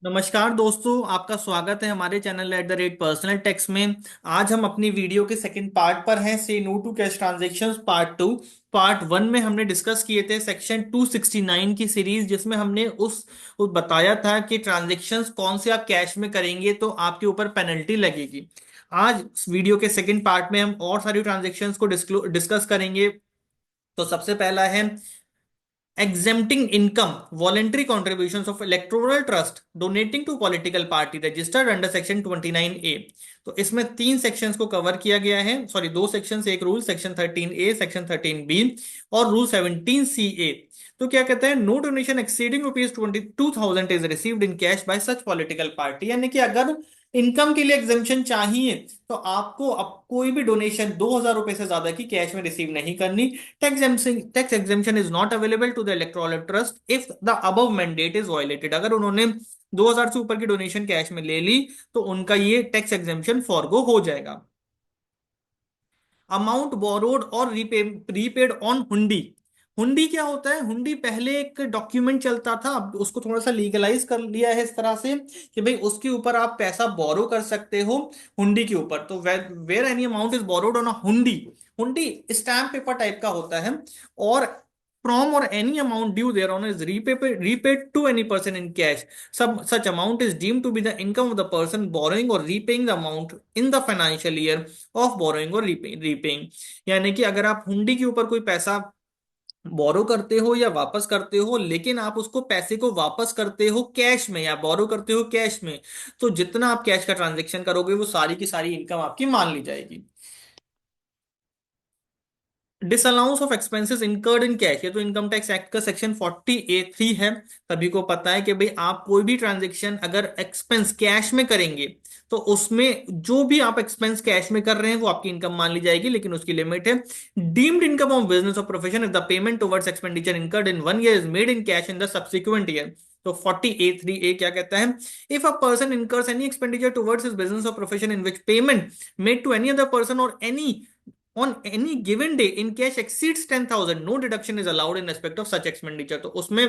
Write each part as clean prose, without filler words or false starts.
नमस्कार दोस्तों, आपका स्वागत है हमारे चैनल @पर्सनल टैक्स में। आज हम अपनी वीडियो के सेकंड पार्ट पर हैं। Say no to cash transactions part two. Part one में हमने डिस्कस किए थे सेक्शन 269 की सीरीज, जिसमें हमने उस बताया था कि ट्रांजैक्शंस कौन से आप कैश में करेंगे तो आपके ऊपर पेनल्टी लगेगी। आज वीडियो के सेकंड पार्ट में हम और सारी ट्रांजैक्शंस को डिस्कस करेंगे। तो सबसे पहला है exempting income voluntary contributions of electoral trust donating to political party registered under section 29A। तो इसमें तीन सेक्शंस को कवर किया गया है, सॉरी दो सेक्शंस, एक rule section 13A, section 13B और रूल 17CA। तो क्या कहता है, no donation exceeding ₹22,000 is received in cash by such political party. यानी कि अगर इनकम के लिए एग्जेम्पशन चाहिए तो आपको अब कोई भी डोनेशन ₹2,000 से ज्यादा की कैश में रिसीव नहीं करनी। Tax exemption is not available to the electoral trust if the above mandate is violated। अगर उन्होंने 2,000 से ऊपर की डोनेशन कैश में ले ली तो उनका ये टैक्स एग्जेम्पशन फॉरगो हो जाएगा। अमाउंट बोरोड और रीपेड ऑन हुंडी। हुंडी क्या होता है? हुंडी पहले एक डॉक्यूमेंट चलता था, अब उसको थोड़ा सा लीगलाइज कर लिया है इस तरह से कि भाई उसके ऊपर आप पैसा बोरो कर सकते हो। हुंडी के ऊपर तो where any amount is borrowed on a hundi. Hundi stamp paper type का होता है, और from or any amount due thereon is repaid to any person in cash। Such amount is deemed to be the income of the person borrowing or repaying the amount in the financial year of borrowing or repaying। यानी कि अगर आप हुंडी के ऊपर कोई पैसा बोरो करते हो या वापस करते हो, लेकिन आप उसको पैसे को वापस करते हो कैश में या बोरो करते हो कैश में, तो जितना आप कैश का ट्रांजेक्शन करोगे वो सारी की सारी इनकम आपकी मान ली जाएगी। Disallowance of expenses incurred in cash, ये तो इनकम टैक्स एक्ट का सेक्शन 40A3 है। सभी को पता है कि भाई आप कोई भी ट्रांजेक्शन अगर एक्सपेंस कैश में करेंगे तो उसमें जो भी आप एक्सपेंस कैश में कर रहे हैं वो आपकी इनकम मान ली जाएगी, लेकिन उसकी लिमिट है। डीम्ड इनकम ऑफ बिजनेस और profession if the payment towards expenditure incurred in 1 year is made in cash in the subsequent year. तो 40A3A क्या कहता है? If a person incurs any expenditure towards his business और profession in which payment made to any other person और any on any given day in cash exceeds 10,000, no deduction is allowed in respect of such expenditure। तो उसमें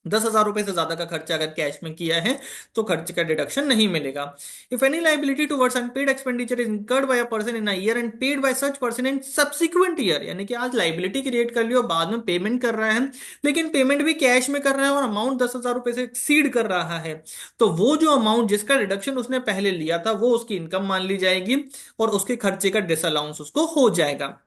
10,000 रुपए से ज्यादा का खर्चा अगर कैश में किया है तो खर्चे का डिडक्शन नहीं मिलेगा। If any liability towards unpaid expenditure is incurred by a person in a year and paid by such person in subsequent year, यानी कि आज लाइबिलिटी क्रिएट कर लियो, बाद में पेमेंट कर रहा है, लेकिन पेमेंट भी कैश में कर रहा है और अमाउंट 10,000 रुपए से एक्सीड कर रहा है, तो वो जो अमाउंट जिसका डिडक्शन उसने पहले लिया था वो उसकी इनकम मान ली जाएगी और उसके खर्चे का डिसअलाउंस उसको हो जाएगा।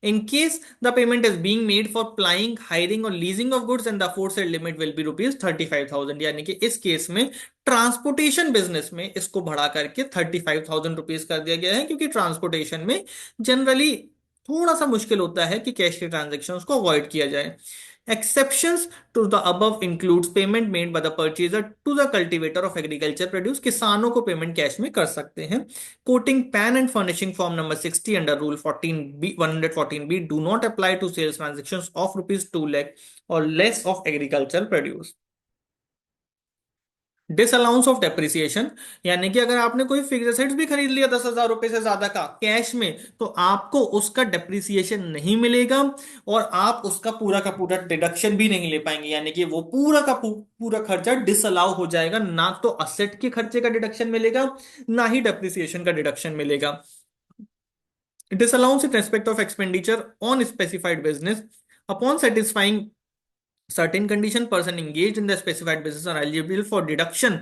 In case the payment is being made for plying, hiring or leasing of goods, and the aforesaid limit will be ₹35,000। यानी कि इस केस में ट्रांसपोर्टेशन बिजनेस में इसको बढ़ा करके ₹35,000 कर दिया गया है, क्योंकि ट्रांसपोर्टेशन में जनरली थोड़ा सा मुश्किल होता है कि कैश के ट्रांजेक्शन को अवॉइड किया जाए। Exceptions to the above includes payment made by the purchaser to the cultivator of agriculture produce। किसानों को पेमेंट कैश में कर सकते हैं। Quoting PAN and furnishing form number 60 under rule 14B 114B do not apply to sales transaction of ₹2 lakh और less of agriculture produce. Disallowance of depreciation, यानी कि अगर आपने कोई फिक्स एसेट्स भी खरीद लिया 10,000 रुपए से ज्यादा का कैश में तो आपको उसका डेप्रिसिएशन नहीं मिलेगा और आप उसका का पूरा डिडक्शन भी नहीं ले पाएंगे। यानी कि वो पूरा खर्चा डिसअलाउ हो जाएगा, ना तो असेट के खर्चे का डिडक्शन मिलेगा ना ही डेप्रिसिएशन का डिडक्शन मिलेगा। Disallowance in respect of expenditure on specified business upon satisfying certain condition, person engaged in the specified business are eligible for deduction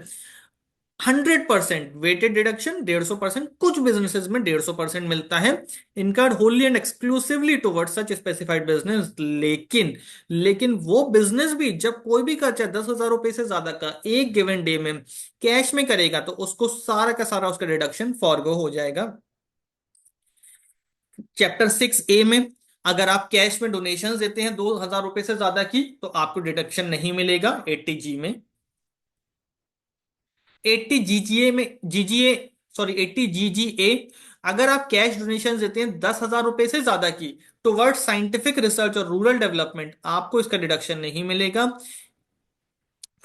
100%। Weighted deduction 150%, कुछ बिजनेसेस में 150% मिलता है। Incurred wholly and exclusively towards such specified business, लेकिन वो business भी जब कोई भी खर्चा 10,000 रुपए से ज्यादा का एक गिवन डे में कैश में करेगा तो उसको सारा का सारा उसका डिडक्शन फॉरगो हो जाएगा। चैप्टर 6A में अगर आप कैश में डोनेशन देते हैं 2,000 रुपए से ज्यादा की तो आपको डिडक्शन नहीं मिलेगा। 80G में, 80 GGA में, जीजीए सॉरी 80 GGA, अगर आप कैश डोनेशन देते हैं 10,000 रुपए से ज्यादा की टुवर्ड साइंटिफिक रिसर्च और रूरल डेवलपमेंट, आपको इसका डिडक्शन नहीं मिलेगा।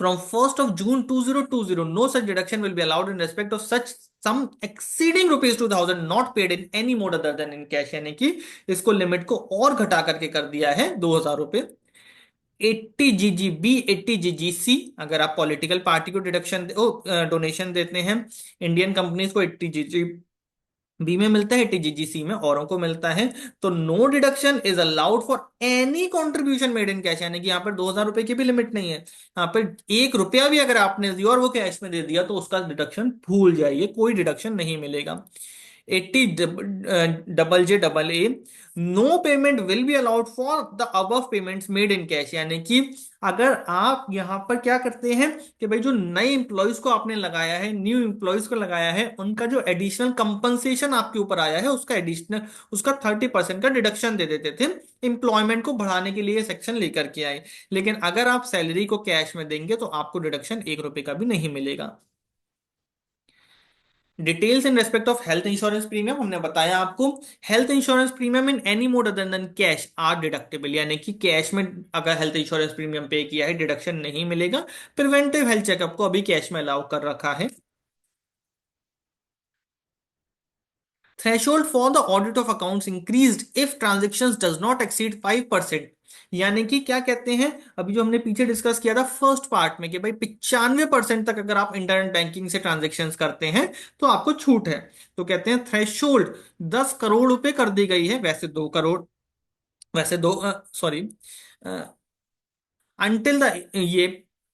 From 1st of June 2020, no such deduction will be allowed in respect of such sum exceeding ₹2,000 not paid in any mode other than in cash। यानी कि इसको limit को और घटा करके कर दिया है 2,000 रुपए। 80 GGB 80 GGC, अगर आप पॉलिटिकल पार्टी को डिडक्शन डोनेशन देते हैं, इंडियन कंपनीज को 80 GGB में मिलता है, 80 GGC में औरों को मिलता है। तो no deduction is allowed for any contribution made in cash, यानी कि यहाँ पर 2000 रुपए की भी लिमिट नहीं है। यहाँ पर 1 रुपया भी अगर आपने दिया और वो कैश में दे दिया तो उसका डिडक्शन भूल जाइए, कोई डिडक्शन नहीं मिलेगा। 80 JJAA, no payment will be allowed for the above payments made in cash, यानी कि अगर आप यहां पर क्या करते हैं कि भाई जो नए इंप्लॉयज को आपने लगाया है, न्यू इंप्लॉयज को लगाया है, उनका जो एडिशनल कंपनसेशन आपके ऊपर आया है उसका एडिशनल, उसका 30% का डिडक्शन दे देते थे, एम्प्लॉयमेंट को बढ़ाने के लिए सेक्शन लेकर के आए। लेकिन अगर आप सैलरी को कैश में देंगे तो आपको डिडक्शन 1 रुपए का भी नहीं मिलेगा। Details in respect of health insurance premium हमने बताया आपको। Health insurance premium in any mode other than cash are deductible, यानी कि कैश में अगर हेल्थ इंश्योरेंस प्रीमियम पे किया है डिडक्शन नहीं मिलेगा। प्रिवेंटिव हेल्थ चेकअप को अभी कैश में अलाउ कर रखा है। Threshold for the audit of accounts increased if transactions does not exceed 5%, यानी कि क्या कहते हैं, अभी जो हमने पीछे डिस्कस किया था फर्स्ट पार्ट में कि भाई 95% तक अगर आप इंटरनेट बैंकिंग से ट्रांजेक्शन्स करते हैं तो आपको छूट है। तो कहते हैं थ्रेशोल्ड 10 करोड़ रुपए कर दी गई है, वैसे 2 करोड़, वैसे दो सॉरी, अंटिल द ये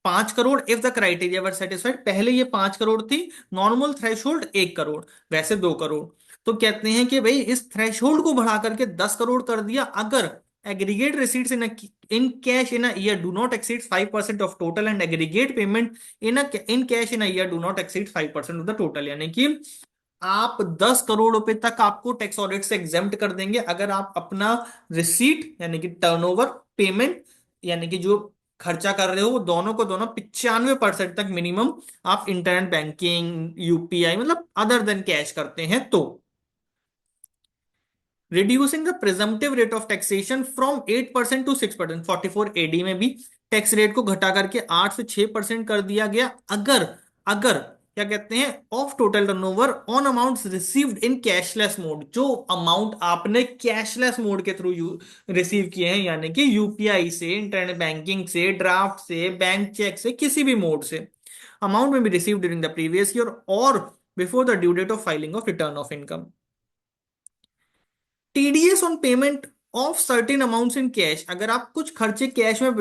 5 crore if the criteria were satisfied, पहले ये 5 करोड़ थी, नॉर्मल थ्रेशोल्ड 1 करोड़, वैसे 2 करोड़। तो कहते हैं कि भाई इस थ्रेशोल्ड को बढ़ा करके 10 करोड़ कर दिया अगर aggregate receipts in cash in a year do not exceed 5% of total and aggregate payment in cash in a year do not exceed 5% of the total, यानी कि आप 10 करोड़ रुपए तक आपको टैक्स ऑडिट से एग्जेम्प्ट कर देंगे अगर आप अपना रिसीट यानी कि टर्नओवर, पेमेंट यानी कि जो खर्चा कर रहे हो वो दोनों को दोनों 95% तक मिनिमम आप इंटरनेट बैंकिंग, यूपीआई मतलब अदर देन कैश करते हैं तो। Reducing the presumptive rate of taxation from 8% to 6%, 44 AD में भी टैक्स रेट को घटा करके 8 से 6% कर दिया गया अगर अगर क्या कहते हैं of total turnover on amounts received in cashless mode, जो अमाउंट आपने कैशलेस मोड के थ्रू रिसीव किए हैं, यानी कि यूपीआई से, इंटरनेट बैंकिंग से, ड्राफ्ट से, बैंक चेक से, किसी भी मोड से, अमाउंट में be receive during the previous year और before the due date of filing of return of income. TDS on payment of certain amounts in cash, अगर आप कुछ खर्चे कैश में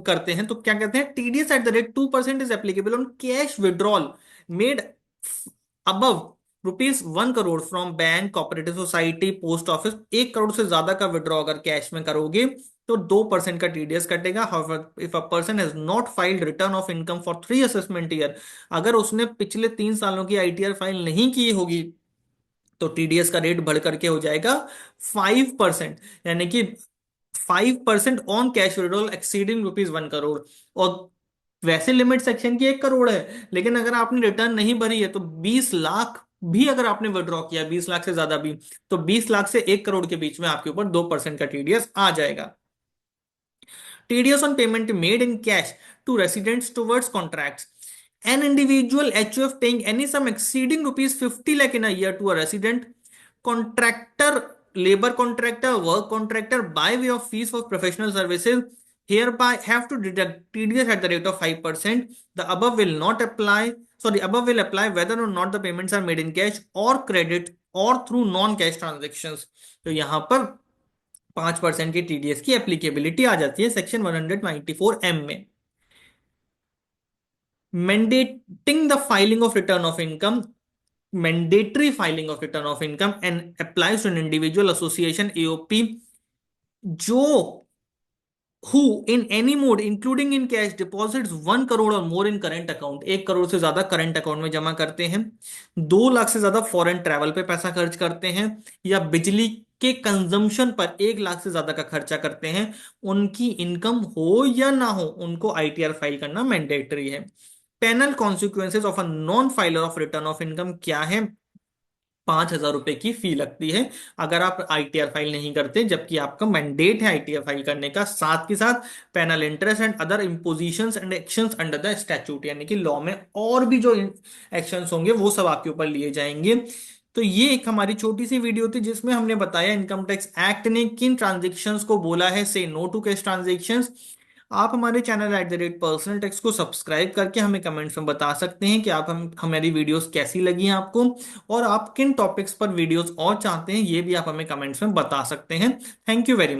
करते हैं तो क्या कहते हैं TDS at the rate 2% is applicable on cash withdrawal made above ₹1 crore from bank, cooperative society, post office. 1 crore से ज्यादा का विड्रॉ अगर कैश में करोगे तो 2% का टीडीएस कटेगा। However if a person has not filed return of income for 3 assessment year, अगर उसने पिछले 3 सालों की आईटीआर फाइल नहीं की होगी तो टीडीएस का रेट बढ़ करके हो जाएगा 5%, यानी कि 5% on cash withdrawal exceeding ₹1 crore. और वैसे लिमिट सेक्शन की 1 करोड़ है, लेकिन अगर आपने रिटर्न नहीं भरी है तो 20 लाख भी अगर आपने विड्रॉ किया, 20 लाख से ज्यादा भी, तो 20 लाख से 1 करोड़ के बीच में आपके ऊपर 2% का टीडीएस आ जाएगा। TDS on payment made in cash to residents towards contracts. An individual HUF paying any sum exceeding ₹50 lakh in a year to a resident, contractor, labor contractor, work contractor by way of fees for professional services hereby have to deduct TDS at the rate of 5%. The above will not apply. Sorry, above will apply whether or not the payments are made in cash or credit or through non-cash transactions. तो यहाँ पर 5% की TDS की applicability आ जाती है section 194M में। Mandating the filing of return of income, mandatory filing of return of income and applies to an individual, association, AOP जो who in any mode including in cash deposits 1 crore और मोर इन current account, 1 crore से ज्यादा current account में जमा करते हैं, 2 लाख से ज्यादा फॉरेन ट्रैवल पे पैसा खर्च करते हैं, या बिजली के कंजम्पशन पर 1 लाख से ज्यादा का खर्चा करते हैं, उनकी इनकम हो या ना हो उनको आईटीआर फाइल करना मैंडेटरी है। Penal consequences of a non filer of return of income क्या है? 5,000 रुपए की फी लगती है अगर आप आईटीआर फाइल नहीं करते, जबकि आपका मैंडेट है आईटीआर फाइल करने का। साथ के साथ penal interest and other impositions and actions under the statute, यानी कि लॉ में और भी जो एक्शंस होंगे वो सब आपके ऊपर लिए जाएंगे। तो ये एक हमारी छोटी सी वीडियो थी जिसमें हमने बताया इनकम टैक्स एक्ट ने किन ट्रांजेक्शन्स को बोला है से नो टू कैश ट्रांजेक्शन्स। आप हमारे चैनल @पर्सनल टेक्स को सब्सक्राइब करके हमें कमेंट्स में बता सकते हैं कि आप हम हमारी वीडियोस कैसी लगी हैं आपको, और आप किन टॉपिक्स पर वीडियोस और चाहते हैं ये भी आप हमें कमेंट्स में बता सकते हैं। Thank you very much.